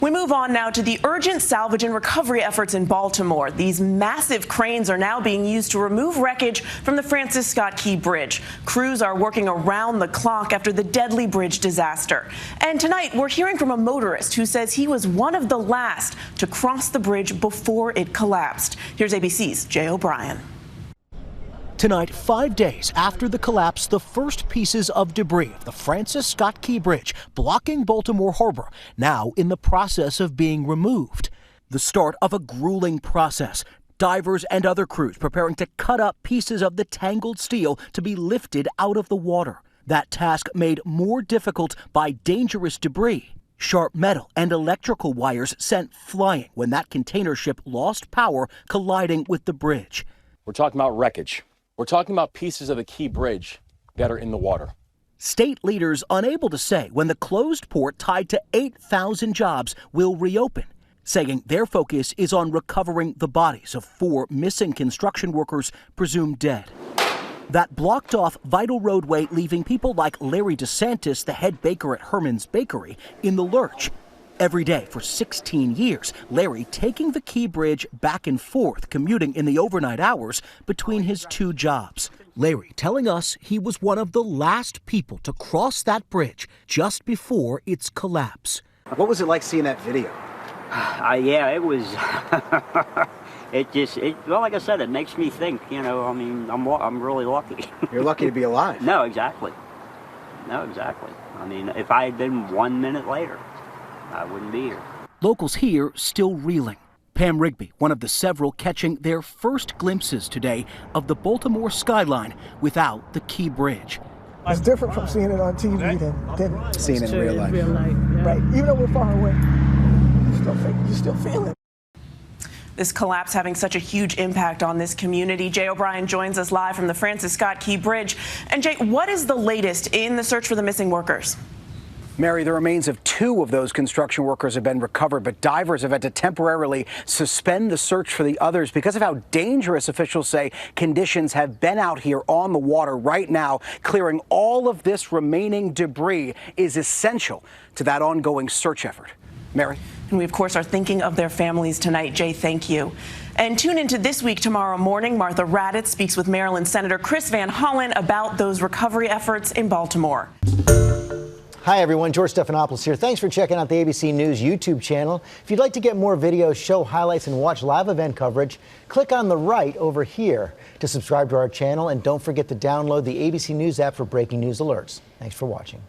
We move on now to the urgent salvage and recovery efforts in Baltimore. These massive cranes are now being used to remove wreckage from the Francis Scott Key Bridge. Crews are working around the clock after the deadly bridge disaster. And tonight, we're hearing from a motorist who says he was one of the last to cross the bridge before it collapsed. Here's ABC's Jay O'Brien. Tonight, 5 days after the collapse, the first pieces of debris of the Francis Scott Key Bridge blocking Baltimore Harbor now in the process of being removed. The start of a grueling process. Divers and other crews preparing to cut up pieces of the tangled steel to be lifted out of the water. That task made more difficult by dangerous debris. Sharp metal and electrical wires sent flying when that container ship lost power, colliding with the bridge. We're talking about wreckage. We're talking about pieces of the Key Bridge that are in the water. State leaders unable to say when the closed port tied to 8,000 jobs will reopen, saying their focus is on recovering the bodies of 4 missing construction workers presumed dead. That blocked off vital roadway, leaving people like Larry DeSantis, the head baker at Herman's Bakery, in the lurch. Every day for 16 years, Larry taking the Key Bridge back and forth, commuting in the overnight hours between his 2 jobs. Larry telling us he was one of the last people to cross that bridge just before its collapse. What was it like seeing that video? Yeah, it was. Well, like I said, it makes me think. You know, I mean, I'm really lucky. You're lucky to be alive. No, exactly. I mean, if I had been 1 minute later, I wouldn't be here. Locals here still reeling. Pam Rigby, one of the several catching their first glimpses today of the Baltimore skyline without the Key Bridge. It's different from seeing it on TV than seeing it in real life. Yeah. Right. Even though we're far away, you still feel it. This collapse having such a huge impact on this community. Jay O'Brien joins us live from the Francis Scott Key Bridge. And Jay, what is the latest in the search for the missing workers? Mary, the remains of 2 of those construction workers have been recovered, but divers have had to temporarily suspend the search for the others because of how dangerous officials say conditions have been out here on the water right now. Clearing all of this remaining debris is essential to that ongoing search effort. Mary? And we, of course, are thinking of their families tonight. Jay, thank you. And tune into This Week tomorrow morning. Martha Raddatz speaks with Maryland Senator Chris Van Hollen about those recovery efforts in Baltimore. Hi, everyone. George Stephanopoulos here. Thanks for checking out the ABC News YouTube channel. If you'd like to get more videos, show highlights, and watch live event coverage, click on the right over here to subscribe to our channel. And don't forget to download the ABC News app for breaking news alerts. Thanks for watching.